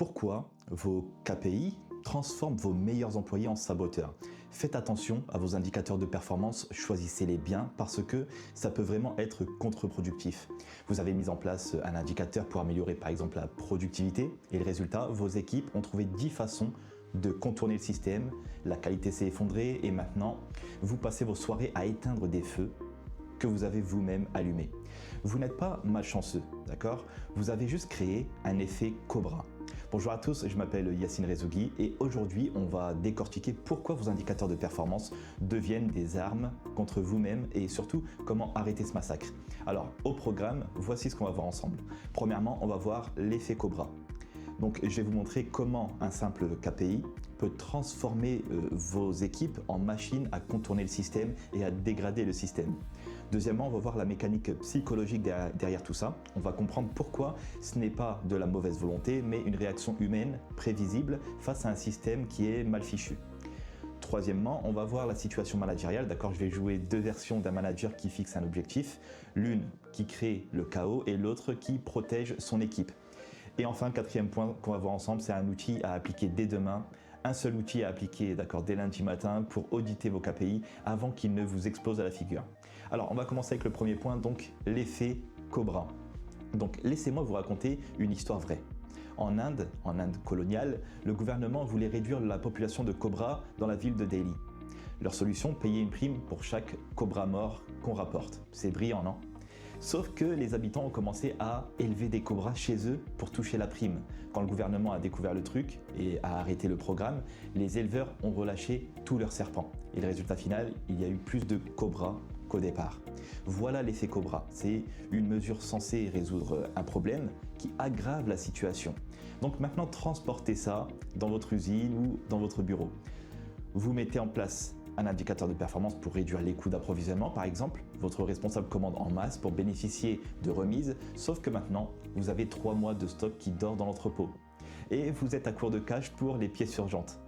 pourquoi vos KPI transforment vos meilleurs employés en saboteurs? Faites attention à vos indicateurs de performance, choisissez-les bien parce que ça peut vraiment être contre-productif. Vous avez mis en place un indicateur pour améliorer par exemple la productivité et le résultat, vos équipes ont trouvé 10 façons de contourner le système, la qualité s'est effondrée et maintenant vous passez vos soirées à éteindre des feux que vous avez vous-même allumés. Vous n'êtes pas malchanceux, d'accord? Vous avez juste créé un effet Cobra. Bonjour à tous, je m'appelle Yacine Rezzougui et aujourd'hui on va décortiquer pourquoi vos indicateurs de performance deviennent des armes contre vous-même et surtout comment arrêter ce massacre. Alors au programme, voici ce qu'on va voir ensemble. Premièrement, on va voir l'effet Cobra. Donc je vais vous montrer comment un simple KPI peut transformer vos équipes en machines à contourner le système et à dégrader le système. Deuxièmement, on va voir la mécanique psychologique derrière tout ça. On va comprendre pourquoi ce n'est pas de la mauvaise volonté, mais une réaction humaine prévisible face à un système qui est mal fichu. Troisièmement, on va voir la situation managériale. D'accord, je vais jouer deux versions d'un manager qui fixe un objectif, l'une qui crée le chaos et l'autre qui protège son équipe. Et enfin, quatrième point qu'on va voir ensemble, c'est un outil à appliquer dès demain. Un seul outil à appliquer dès lundi matin pour auditer vos KPI avant qu'ils ne vous explosent à la figure. Alors, on va commencer avec le premier point, donc l'effet Cobra. Donc, laissez-moi vous raconter une histoire vraie. En Inde coloniale, le gouvernement voulait réduire la population de cobras dans la ville de Delhi. Leur solution, payer une prime pour chaque cobra mort qu'on rapporte. C'est brillant, non ? Sauf que les habitants ont commencé à élever des cobras chez eux pour toucher la prime. Quand le gouvernement a découvert le truc et a arrêté le programme, les éleveurs ont relâché tous leurs serpents. Et le résultat final, il y a eu plus de cobras qu'au départ. Voilà l'effet Cobra. C'est une mesure censée résoudre un problème qui aggrave la situation. Donc maintenant, transportez ça dans votre usine ou dans votre bureau. Vous mettez en place un indicateur de performance pour réduire les coûts d'approvisionnement par exemple. Votre responsable commande en masse pour bénéficier de remises, sauf que maintenant, vous avez 3 mois de stock qui dort dans l'entrepôt. Et vous êtes à court de cash pour les pièces urgentes.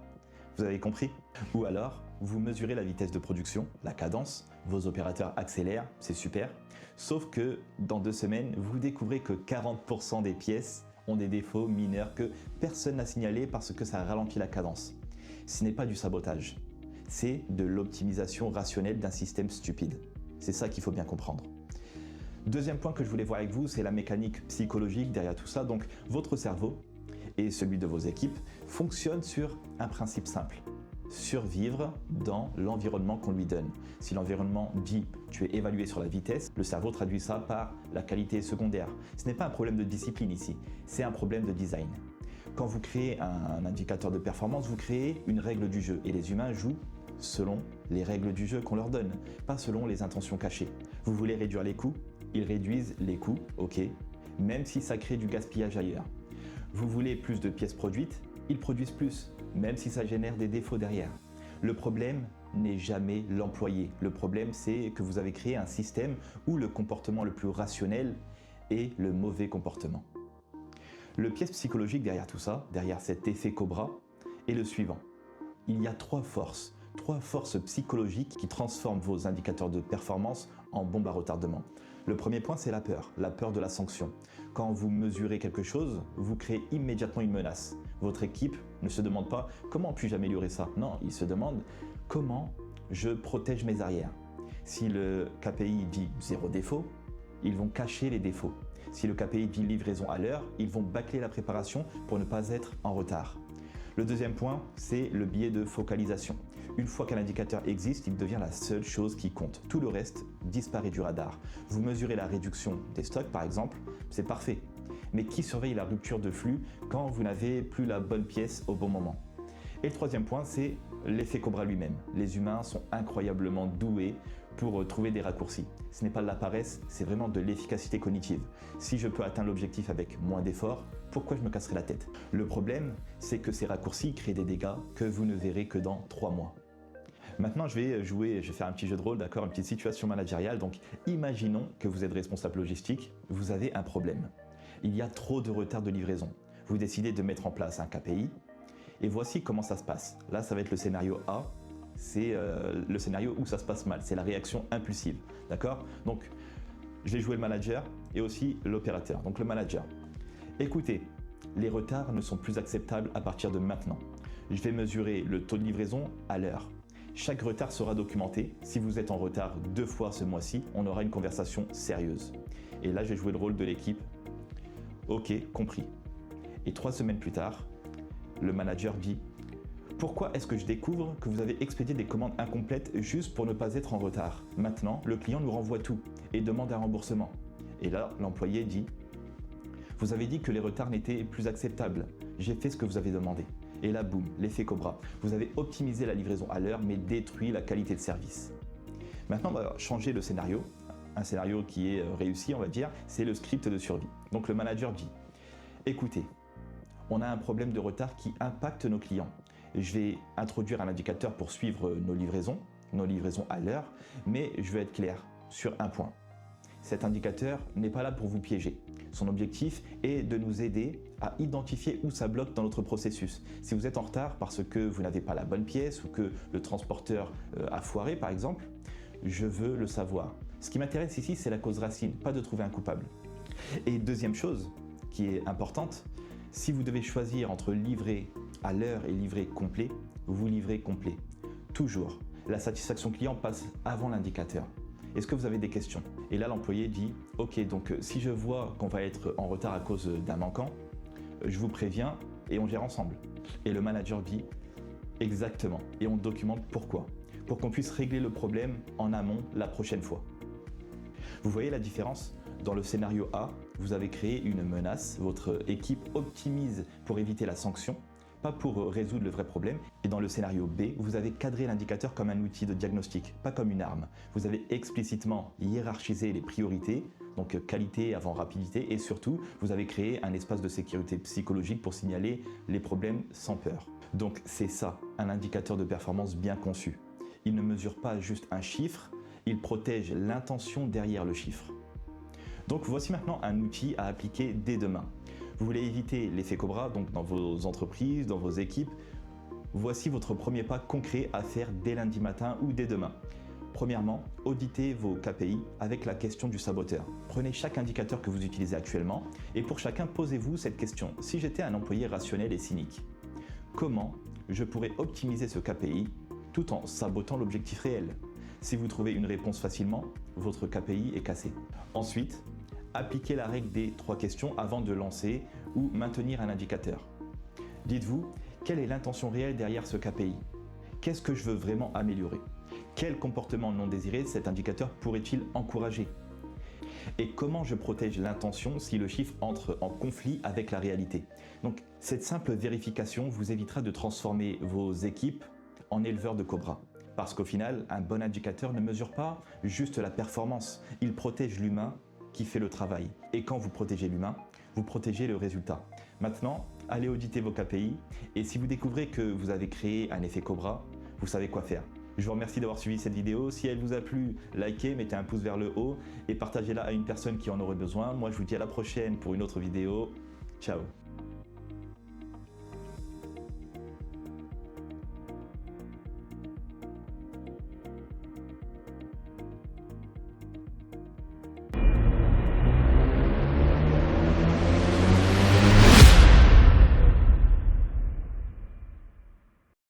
Vous avez compris? Ou alors, vous mesurez la vitesse de production, la cadence, vos opérateurs accélèrent, c'est super. Sauf que dans 2 semaines, vous découvrez que 40% des pièces ont des défauts mineurs que personne n'a signalés parce que ça ralentit la cadence. Ce n'est pas du sabotage. C'est de l'optimisation rationnelle d'un système stupide. C'est ça qu'il faut bien comprendre. Deuxième point que je voulais voir avec vous, c'est la mécanique psychologique derrière tout ça. Donc votre cerveau et celui de vos équipes fonctionnent sur un principe simple. Survivre dans l'environnement qu'on lui donne. Si l'environnement dit « tu es évalué sur la vitesse », le cerveau traduit ça par la qualité secondaire. Ce n'est pas un problème de discipline ici, c'est un problème de design. Quand vous créez un indicateur de performance, vous créez une règle du jeu et les humains jouent selon les règles du jeu qu'on leur donne, pas selon les intentions cachées. Vous voulez réduire les coûts? Ils réduisent les coûts, ok, même si ça crée du gaspillage ailleurs. Vous voulez plus de pièces produites? Ils produisent plus, même si ça génère des défauts derrière. Le problème n'est jamais l'employé. Le problème, c'est que vous avez créé un système où le comportement le plus rationnel est le mauvais comportement. Le piège psychologique derrière tout ça, derrière cet effet Cobra, est le suivant. Il y a 3 forces psychologiques qui transforment vos indicateurs de performance en bombes à retardement. Le premier point, c'est la peur de la sanction. Quand vous mesurez quelque chose, vous créez immédiatement une menace. Votre équipe ne se demande pas « comment puis-je améliorer ça ?» Non, ils se demandent « comment je protège mes arrières ?» Si le KPI dit « 0 défaut », ils vont cacher les défauts. Si le KPI dit livraison à l'heure, ils vont bâcler la préparation pour ne pas être en retard. Le deuxième point, c'est le biais de focalisation. Une fois qu'un indicateur existe, il devient la seule chose qui compte. Tout le reste disparaît du radar. Vous mesurez la réduction des stocks par exemple, c'est parfait. Mais qui surveille la rupture de flux quand vous n'avez plus la bonne pièce au bon moment? Et le troisième point, c'est l'effet Cobra lui-même. Les humains sont incroyablement doués pour trouver des raccourcis. Ce n'est pas de la paresse, c'est vraiment de l'efficacité cognitive. Si je peux atteindre l'objectif avec moins d'efforts, pourquoi je me casserai la tête? Le problème, c'est que ces raccourcis créent des dégâts que vous ne verrez que dans 3 mois. Maintenant, je vais faire un petit jeu de rôle, d'accord, une petite situation managériale. Donc, imaginons que vous êtes responsable logistique, vous avez un problème. Il y a trop de retard de livraison. Vous décidez de mettre en place un KPI, et voici comment ça se passe. Là, ça va être le scénario A, c'est le scénario où ça se passe mal, c'est la réaction impulsive, d'accord? Donc, je vais jouer le manager et aussi l'opérateur. Donc le manager. Écoutez, Les retards ne sont plus acceptables à partir de maintenant. Je vais mesurer le taux de livraison à l'heure. Chaque retard sera documenté. Si vous êtes en retard 2 fois ce mois-ci, on aura une conversation sérieuse. Et là, j'ai joué le rôle de l'équipe. Ok, compris. Et 3 semaines plus tard, le manager dit « Pourquoi est-ce que je découvre que vous avez expédié des commandes incomplètes juste pour ne pas être en retard? Maintenant, le client nous renvoie tout et demande un remboursement. » Et là, l'employé dit « Vous avez dit que les retards n'étaient plus acceptables. J'ai fait ce que vous avez demandé. » Et là, boum, l'effet Cobra. Vous avez optimisé la livraison à l'heure, mais détruit la qualité de service. Maintenant, on va changer le scénario. Un scénario qui est réussi, on va dire, c'est le script de survie. Donc le manager dit « Écoutez, on a un problème de retard qui impacte nos clients. Je vais introduire un indicateur pour suivre nos livraisons à l'heure, mais je veux être clair sur un point. Cet indicateur n'est pas là pour vous piéger. Son objectif est de nous aider à identifier où ça bloque dans notre processus. Si vous êtes en retard parce que vous n'avez pas la bonne pièce ou que le transporteur a foiré par exemple, je veux le savoir. Ce qui m'intéresse ici, c'est la cause racine, pas de trouver un coupable. Et deuxième chose qui est importante, si vous devez choisir entre livrer à l'heure et livrer complet, vous livrez complet. Toujours. La satisfaction client passe avant l'indicateur. Est-ce que vous avez des questions? Et là, l'employé dit « Ok, donc si je vois qu'on va être en retard à cause d'un manquant, je vous préviens et on gère ensemble. » Et le manager dit « Exactement. Et on documente pourquoi. Pour qu'on puisse régler le problème en amont la prochaine fois. » Vous voyez la différence? Dans le scénario A, vous avez créé une menace, votre équipe optimise pour éviter la sanction, pas pour résoudre le vrai problème. Et dans le scénario B, vous avez cadré l'indicateur comme un outil de diagnostic, pas comme une arme. Vous avez explicitement hiérarchisé les priorités, donc qualité avant rapidité, et surtout, vous avez créé un espace de sécurité psychologique pour signaler les problèmes sans peur. Donc c'est ça, un indicateur de performance bien conçu. Il ne mesure pas juste un chiffre, il protège l'intention derrière le chiffre. Donc voici maintenant un outil à appliquer dès demain. Vous voulez éviter l'effet Cobra donc dans vos entreprises, dans vos équipes. Voici votre premier pas concret à faire dès lundi matin ou dès demain. Premièrement, auditez vos KPI avec la question du saboteur. Prenez chaque indicateur que vous utilisez actuellement et pour chacun, posez-vous cette question. Si j'étais un employé rationnel et cynique, comment je pourrais optimiser ce KPI tout en sabotant l'objectif réel? Si vous trouvez une réponse facilement, votre KPI est cassé. Ensuite, appliquez la règle des 3 questions avant de lancer ou maintenir un indicateur. Dites-vous, quelle est l'intention réelle derrière ce KPI? Qu'est-ce que je veux vraiment améliorer? Quel comportement non désiré cet indicateur pourrait-il encourager? Et comment je protège l'intention si le chiffre entre en conflit avec la réalité? Donc, cette simple vérification vous évitera de transformer vos équipes en éleveurs de cobras. Parce qu'au final, un bon indicateur ne mesure pas juste la performance, il protège l'humain qui fait le travail. Et quand vous protégez l'humain, vous protégez le résultat. Maintenant, allez auditer vos KPI et si vous découvrez que vous avez créé un effet Cobra, vous savez quoi faire. Je vous remercie d'avoir suivi cette vidéo. Si elle vous a plu, likez, mettez un pouce vers le haut et partagez-la à une personne qui en aurait besoin. Moi, je vous dis à la prochaine pour une autre vidéo. Ciao!